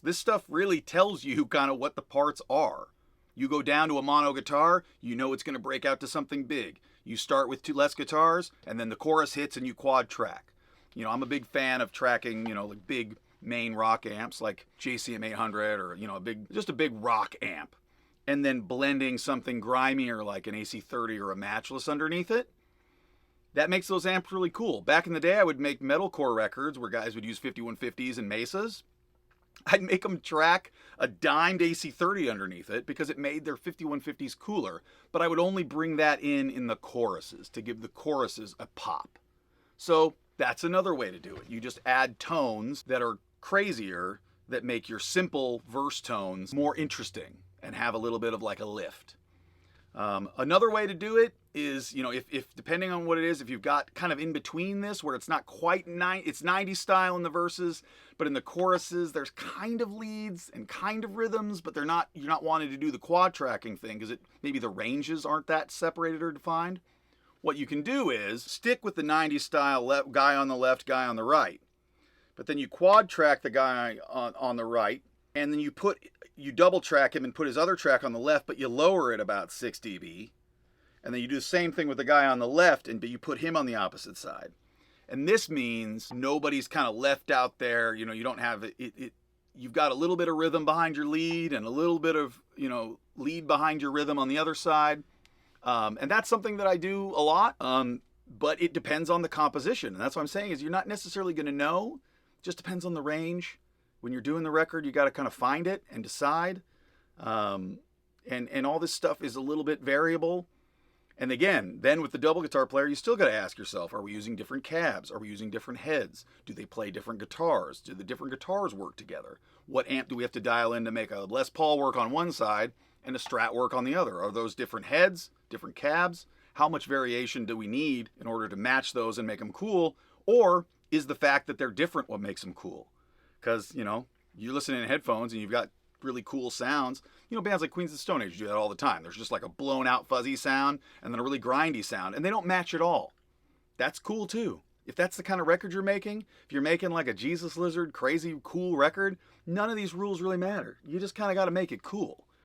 This stuff really tells you kind of what the parts are. You go down to a mono guitar, you know it's going to break out to something big. You start with two less guitars, and then the chorus hits and you quad track. I'm a big fan of tracking, like big main rock amps like JCM 800 or, just a big rock amp. And then blending something grimier like an AC30 or a Matchless underneath it. That makes those amps really cool. Back in the day, I would make metalcore records where guys would use 5150s and Mesas. I'd make them track a dimed AC30 underneath it because it made their 5150s cooler, but I would only bring that in the choruses to give the choruses a pop. So that's another way to do it. You just add tones that are crazier that make your simple verse tones more interesting and have a little bit of like a lift. Another way to do it is, if depending on what it is, if you've got kind of in between this where it's not quite it's 90s style in the verses, but in the choruses there's kind of leads and kind of rhythms, but you're not wanting to do the quad tracking thing because maybe the ranges aren't that separated or defined. What you can do is stick with the 90s style guy on the left, guy on the right, but then you quad track the guy on the right, and then you double track him and put his other track on the left, but you lower it about 6 dB. And then you do the same thing with the guy on the left, but you put him on the opposite side. And this means nobody's kind of left out there. You don't have it. You've got a little bit of rhythm behind your lead and a little bit of, lead behind your rhythm on the other side. And that's something that I do a lot. But it depends on the composition. And that's what I'm saying is you're not necessarily going to know. It just depends on the range. When you're doing the record, you got to kind of find it and decide. And all this stuff is a little bit variable. And again, then with the double guitar player, you still got to ask yourself, are we using different cabs? Are we using different heads? Do they play different guitars? Do the different guitars work together? What amp do we have to dial in to make a Les Paul work on one side and a Strat work on the other? Are those different heads, different cabs? How much variation do we need in order to match those and make them cool? Or is the fact that they're different what makes them cool? Because, you're listening in headphones and you've got really cool sounds. Bands like Queens of the Stone Age do that all the time. There's just like a blown out fuzzy sound and then a really grindy sound, and they don't match at all. That's cool too. If that's the kind of record you're making, if you're making like a Jesus Lizard crazy cool record, none of these rules really matter. You just kind of got to make it cool.